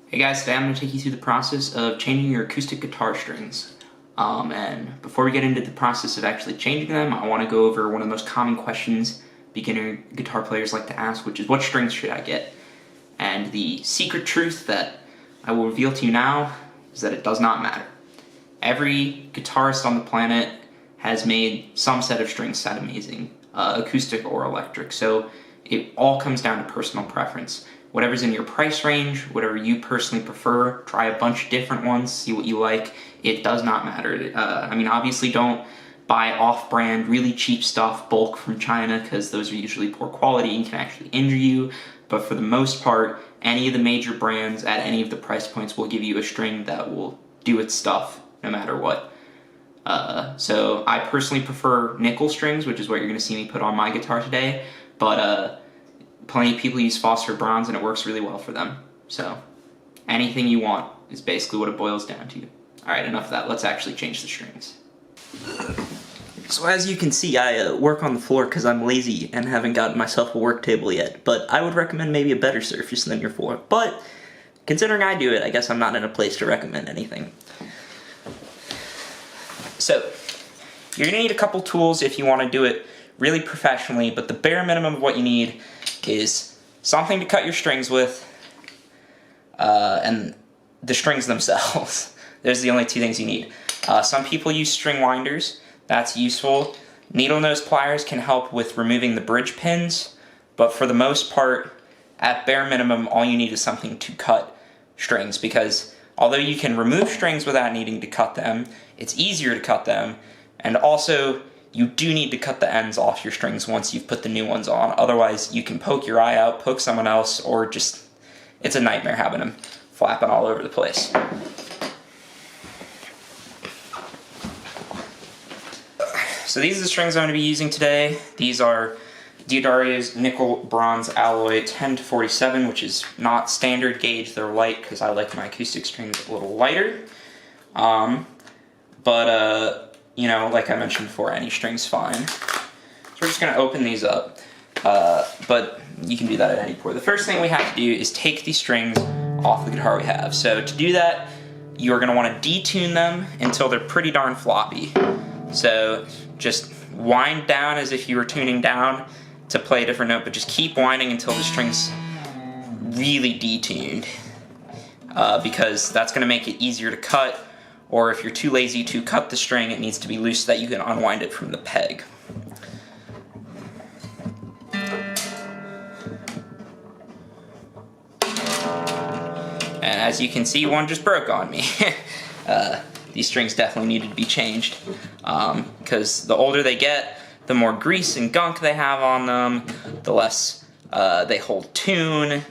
Hey guys, today I'm going to take you through the process of changing your acoustic guitar strings. And before we get into the process of actually changing them, I want to go over one of the most common questions beginner guitar players like to ask, which is what strings should I get? And the secret truth that I will reveal to you now is that it does not matter. Every guitarist on the planet has made some set of strings sound amazing, acoustic or electric, so it all comes down to personal preference. Whatever's in your price range, whatever you personally prefer, try a bunch of different ones, see what you like. It does not matter. Obviously don't buy off-brand, really cheap stuff, bulk from China, because those are usually poor quality and can actually injure you. But for the most part, any of the major brands at any of the price points will give you a string that will do its stuff no matter what. So I personally prefer nickel strings, which is what you're going to see me put on my guitar today, but plenty of people use phosphor bronze and it works really well for them. So anything you want is basically what it boils down to. Alright, enough of that. Let's actually change the strings. So as you can see, I work on the floor because I'm lazy and haven't gotten myself a work table yet, but I would recommend maybe a better surface than your floor. But considering I do it, I guess I'm not in a place to recommend anything. So you're going to need a couple tools if you want to do it really professionally, but the bare minimum of what you need is something to cut your strings with, and the strings themselves. There's the only two things you need. Some people use string winders. That's useful. Needle nose pliers can help with removing the bridge pins, but for the most part, at bare minimum, all you need is something to cut strings, because although you can remove strings without needing to cut them, it's easier to cut them, and also you do need to cut the ends off your strings once you've put the new ones on. Otherwise, you can poke your eye out, poke someone else, or just, it's a nightmare having them flapping all over the place. So these are the strings I'm going to be using today. These are Diodario's nickel bronze alloy 10 to 47, which is not standard gauge. They're light because I like my acoustic strings a little lighter. You know, like I mentioned before, any string's fine. So we're just going to open these up, but you can do that at any point. The first thing we have to do is take these strings off the guitar we have. So to do that, you're going to want to detune them until they're pretty darn floppy. So just wind down as if you were tuning down to play a different note, but just keep winding until the string's really detuned, because that's going to make it easier to cut. Or if you're too lazy to cut the string, it needs to be loose so that you can unwind it from the peg. And as you can see, one just broke on me. These strings definitely needed to be changed, because the older they get, the more grease and gunk they have on them, the less they hold tune,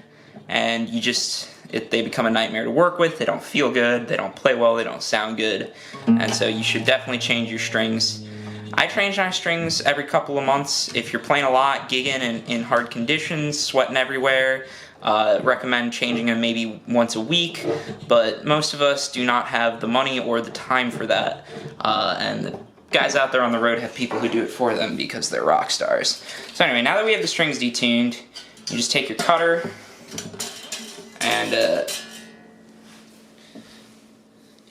and they become a nightmare to work with. They don't feel good, they don't play well, they don't sound good, and so you should definitely change your strings. I change my strings every couple of months. If you're playing a lot, gigging in hard conditions, sweating everywhere, recommend changing them maybe once a week, but most of us do not have the money or the time for that, and the guys out there on the road have people who do it for them because they're rock stars. So anyway, now that we have the strings detuned, you just take your cutter and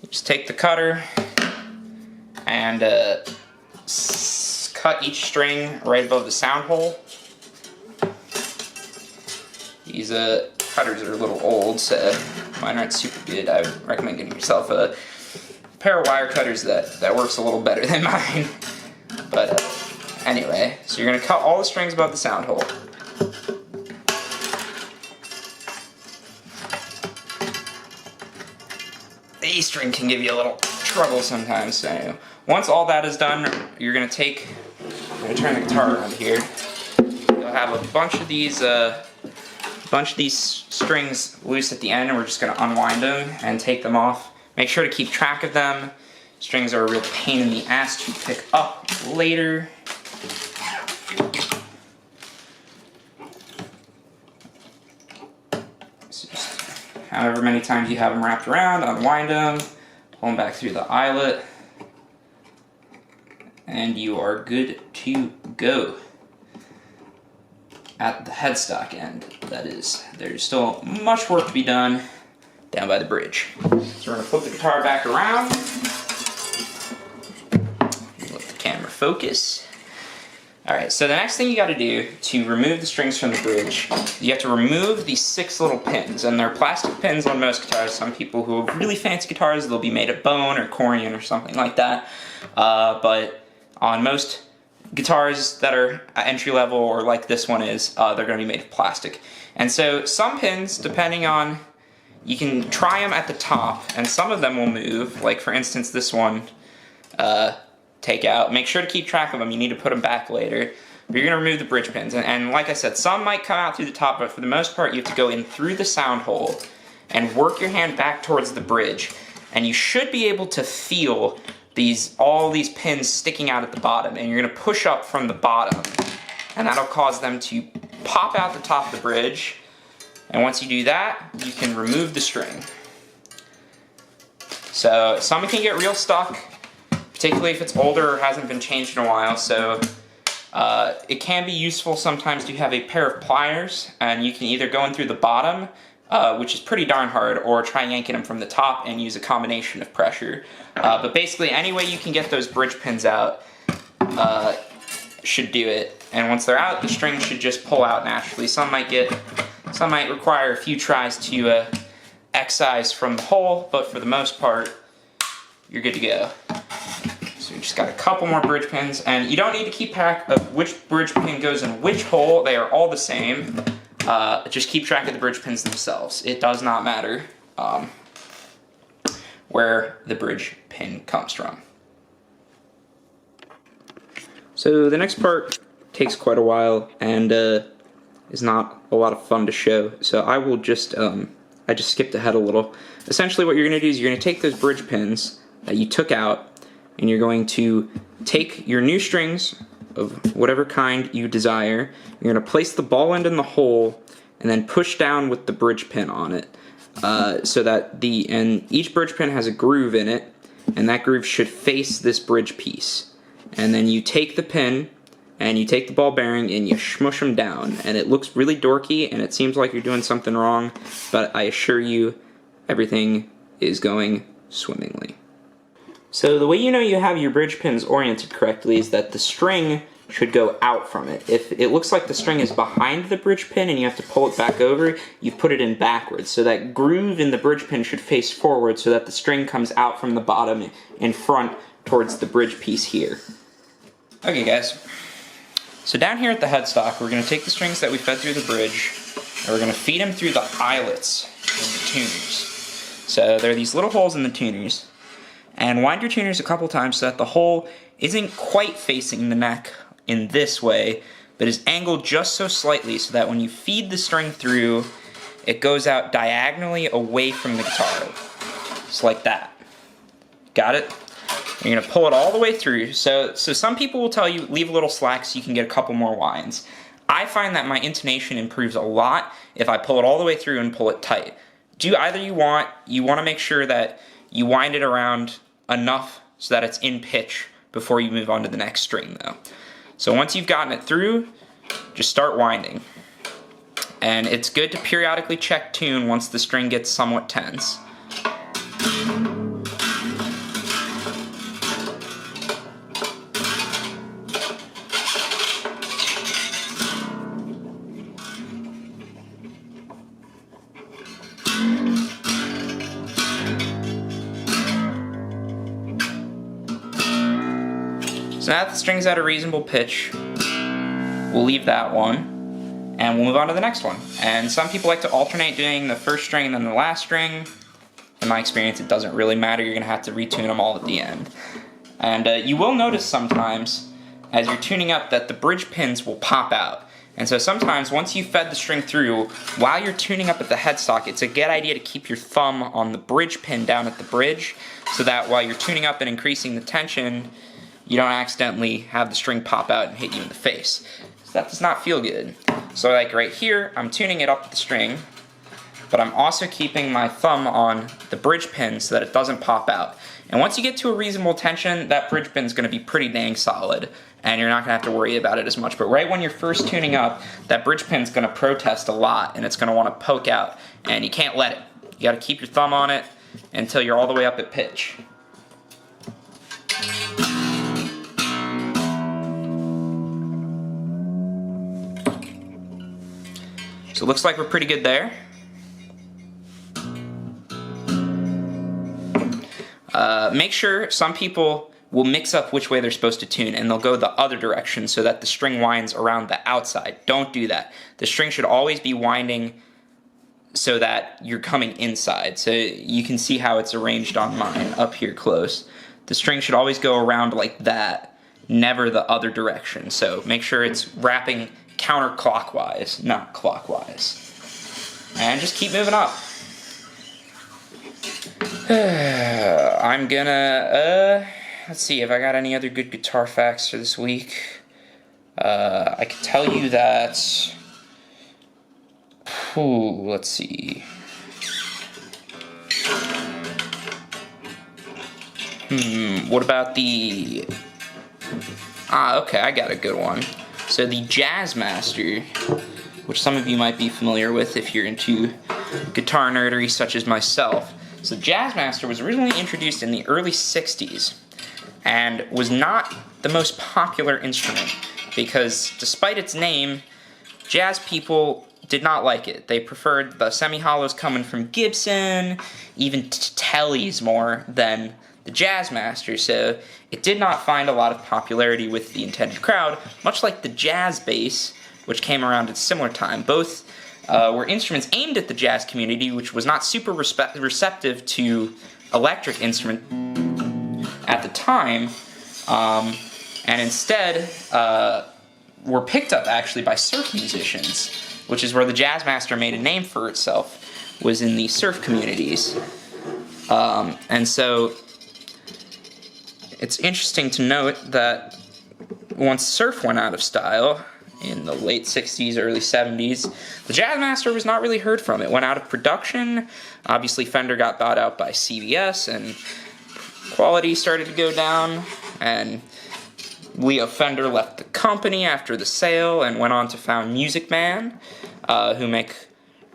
you just take the cutter and cut each string right above the sound hole. These cutters are a little old, so mine aren't super good. I would recommend getting yourself a pair of wire cutters that works a little better than mine. But anyway, so you're going to cut all the strings above the sound hole. The E string can give you a little trouble sometimes, so once all that is done, you're going to I'm going to turn the guitar around here. You'll have a bunch of these strings loose at the end, and we're just going to unwind them and take them off. Make sure to keep track of them. Strings are a real pain in the ass to pick up later. So just however many times you have them wrapped around, unwind them, pull them back through the eyelet, and you are good to go. At the headstock end, that is. There's still much work to be done down by the bridge. So we're gonna flip the guitar back around. Let the camera focus. All right, so the next thing you gotta do to remove the strings from the bridge, you have to remove these 6 little pins, and they're plastic pins on most guitars. Some people who have really fancy guitars, they'll be made of bone or corian or something like that. But on most guitars that are entry level, or like this one is, they're gonna be made of plastic. And so some pins, depending on, you can try them at the top, and some of them will move. Like for instance, this one, take out. Make sure to keep track of them. You need to put them back later. But you're gonna remove the bridge pins. And like I said, some might come out through the top, but for the most part, you have to go in through the sound hole and work your hand back towards the bridge. And you should be able to feel all these pins sticking out at the bottom, and you're gonna push up from the bottom, and that'll cause them to pop out the top of the bridge. And once you do that, you can remove the string. So some can get real stuck, particularly if it's older or hasn't been changed in a while. So it can be useful sometimes to have a pair of pliers, and you can either go in through the bottom, which is pretty darn hard, or try yanking them from the top and use a combination of pressure. But basically, any way you can get those bridge pins out should do it. And once they're out, the string should just pull out naturally. Some might require a few tries to excise from the hole, but for the most part, you're good to go. So we just got a couple more bridge pins, and you don't need to keep track of which bridge pin goes in which hole. They are all the same. Just keep track of the bridge pins themselves. It does not matter where the bridge pin comes from. So the next part takes quite a while and is not a lot of fun to show. So I will just, I just skipped ahead a little. Essentially what you're going to do is you're going to take those bridge pins that you took out, and you're going to take your new strings of whatever kind you desire. You're going to place the ball end in the hole and then push down with the bridge pin on it, so that and each bridge pin has a groove in it, and that groove should face this bridge piece. And then you take the pin and you take the ball bearing and you smush them down, and it looks really dorky and it seems like you're doing something wrong, but I assure you everything is going swimmingly. So the way you know you have your bridge pins oriented correctly is that the string should go out from it. If it looks like the string is behind the bridge pin and you have to pull it back over, you've put it in backwards. So that groove in the bridge pin should face forward so that the string comes out from the bottom in front towards the bridge piece here. Okay guys, so down here at the headstock, we're going to take the strings that we fed through the bridge and we're going to feed them through the eyelets in the tuners. So there are these little holes in the tuners. And wind your tuners a couple times so that the hole isn't quite facing the neck in this way, but is angled just so slightly so that when you feed the string through, it goes out diagonally away from the guitar. Just like that. Got it? You're going to pull it all the way through. So some people will tell you leave a little slack so you can get a couple more winds. I find that my intonation improves a lot if I pull it all the way through and pull it tight. Do either you want to make sure that you wind it around enough so that it's in pitch before you move on to the next string though. So once you've gotten it through, just start winding. And it's good to periodically check tune once the string gets somewhat tense. So now that the string's at a reasonable pitch, we'll leave that one, and we'll move on to the next one. And some people like to alternate doing the first string and then the last string. In my experience, it doesn't really matter. You're going to have to retune them all at the end. And you will notice sometimes, as you're tuning up, that the bridge pins will pop out. And so sometimes, once you've fed the string through, while you're tuning up at the headstock, it's a good idea to keep your thumb on the bridge pin down at the bridge, so that while you're tuning up and increasing the tension, you don't accidentally have the string pop out and hit you in the face. So that does not feel good. So like right here, I'm tuning it up with the string, but I'm also keeping my thumb on the bridge pin so that it doesn't pop out. And once you get to a reasonable tension, that bridge pin is going to be pretty dang solid, and you're not going to have to worry about it as much. But right when you're first tuning up, that bridge pin is going to protest a lot, and it's going to want to poke out, and you can't let it. you gotta keep your thumb on it until you're all the way up at pitch. So it looks like we're pretty good there. Make sure, some people will mix up which way they're supposed to tune, and they'll go the other direction so that the string winds around the outside. Don't do that. The string should always be winding so that you're coming inside. So you can see how it's arranged on mine up here close. The string should always go around like that, never the other direction. So make sure it's wrapping counterclockwise, not clockwise. And just keep moving up. I'm gonna, let's see if I got any other good guitar facts for this week. I can tell you that, let's see. What about the, okay, I got a good one. So the Jazzmaster, which some of you might be familiar with if you're into guitar nerdery such as myself. So the Jazzmaster was originally introduced in the early 60s and was not the most popular instrument because despite its name, jazz people did not like it. They preferred the semi-hollows coming from Gibson, even Tellys more than the Jazzmaster, so it did not find a lot of popularity with the intended crowd, much like the jazz bass, which came around at a similar time. Both were instruments aimed at the jazz community, which was not super receptive to electric instrument at the time, and instead were picked up actually by surf musicians, which is where the Jazzmaster made a name for itself, was in the surf communities. And so it's interesting to note that once surf went out of style, in the late 60s, early 70s, the Jazzmaster was not really heard from. It went out of production. Obviously, Fender got bought out by CBS, and quality started to go down, and Leo Fender left the company after the sale and went on to found Music Man, who make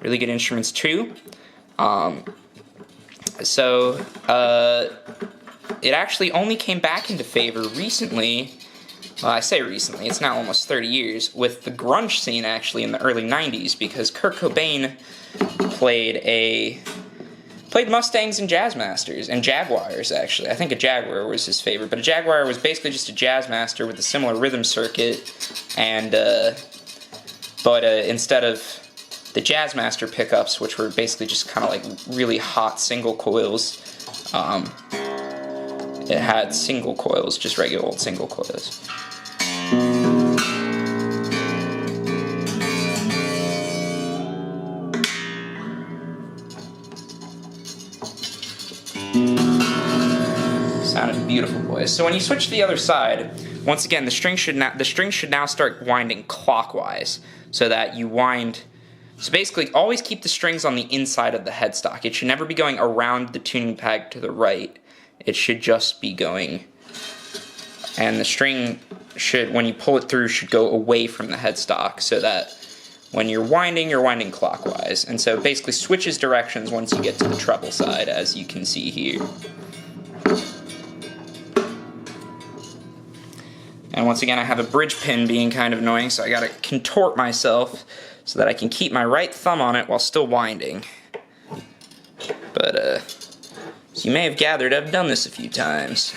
really good instruments too. It actually only came back into favor recently. Well, I say recently, it's now almost 30 years, with the grunge scene actually in the early 90s, because Kurt Cobain played Mustangs and Jazzmasters, and Jaguars actually. I think a Jaguar was his favorite, but a Jaguar was basically just a Jazzmaster with a similar rhythm circuit, and instead of the Jazzmaster pickups, which were basically just kind of like really hot single coils, it had single coils, just regular old single coils. Sounded beautiful, boys. So when you switch to the other side, once again, the string should now start winding clockwise, so that you wind. So basically, always keep the strings on the inside of the headstock. It should never be going around the tuning peg to the right. It should just be going, and the string should, when you pull it through, should go away from the headstock, so that when you're winding clockwise. And so it basically switches directions once you get to the treble side, as you can see here. And once again, I have a bridge pin being kind of annoying, so I gotta contort myself so that I can keep my right thumb on it while still winding. But, as you may have gathered, I've done this a few times.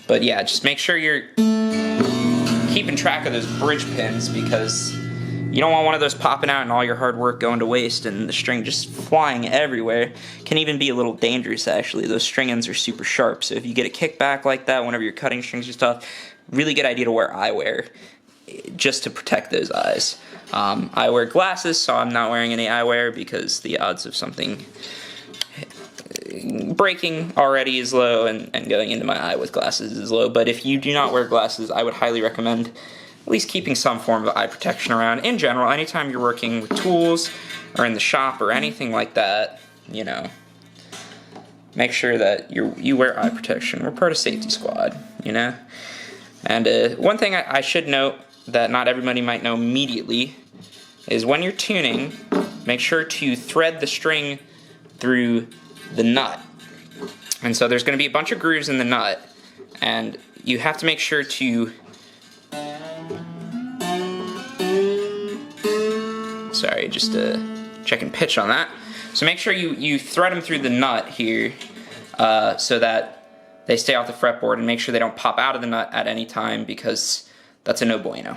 But yeah, just make sure you're keeping track of those bridge pins, because you don't want one of those popping out and all your hard work going to waste and the string just flying everywhere. Can even be a little dangerous, actually. Those string ends are super sharp, so if you get a kickback like that whenever you're cutting strings or stuff, really good idea to wear eyewear, just to protect those eyes. I wear glasses, so I'm not wearing any eyewear because the odds of something breaking already is low, and going into my eye with glasses is low. But if you do not wear glasses, I would highly recommend at least keeping some form of eye protection around. In general, anytime you're working with tools or in the shop or anything like that, you know, make sure that you wear eye protection. We're part of Safety Squad, you know. And one thing I should note that not everybody might know immediately is when you're tuning, make sure to thread the string through the nut. And so there's going to be a bunch of grooves in the nut, and you have to make sure to, sorry, just checking pitch on that. So make sure you thread them through the nut here so that they stay off the fretboard, and make sure they don't pop out of the nut at any time, because that's a no bueno.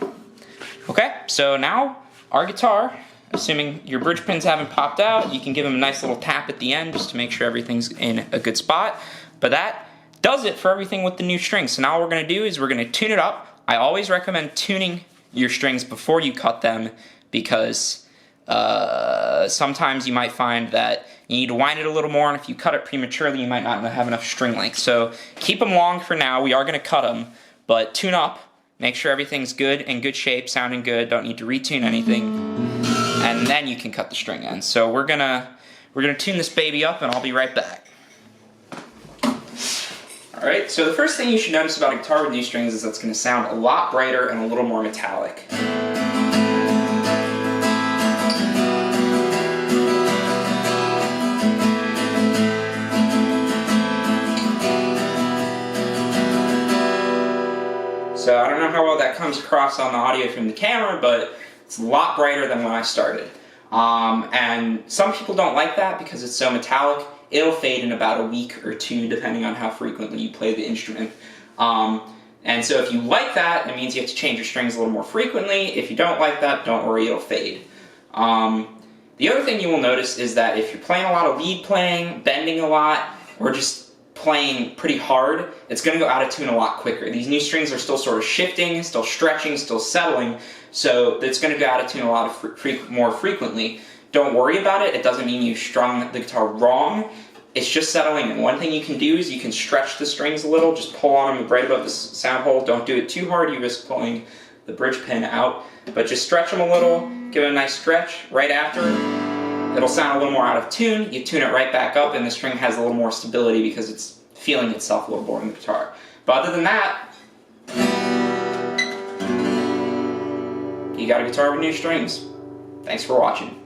Okay, so now our guitar, assuming your bridge pins haven't popped out, you can give them a nice little tap at the end just to make sure everything's in a good spot. But that does it for everything with the new strings. So now what we're going to do is we're going to tune it up. I always recommend tuning your strings before you cut them, because sometimes you might find that you need to wind it a little more, and if you cut it prematurely, you might not have enough string length. So keep them long for now. We are going to cut them, but tune up. Make sure everything's good, in good shape, sounding good. Don't need to retune anything, and then you can cut the string ends. So we're gonna tune this baby up, and I'll be right back. All right. So the first thing you should notice about a guitar with new strings is that it's going to sound a lot brighter and a little more metallic. So I don't know how well that comes across on the audio from the camera, but it's a lot brighter than when I started. And some people don't like that because it's so metallic. It'll fade in about a week or two, depending on how frequently you play the instrument. And so if you like that, it means you have to change your strings a little more frequently. If you don't like that, don't worry, it'll fade. The other thing you will notice is that if you're playing a lot of lead playing, bending a lot, or just playing pretty hard, it's going to go out of tune a lot quicker. These new strings are still sort of shifting, still stretching, still settling, so it's going to go out of tune a lot more frequently. Don't worry about it. It doesn't mean you strung the guitar wrong. It's just settling. And one thing you can do is you can stretch the strings a little. Just pull on them right above the sound hole. Don't do it too hard. You risk pulling the bridge pin out. But just stretch them a little. Give it a nice stretch. Right after, it'll sound a little more out of tune. You tune it right back up, and the string has a little more stability because it's feeling itself a little more in the guitar. But other than that, you got a guitar with new strings. Thanks for watching.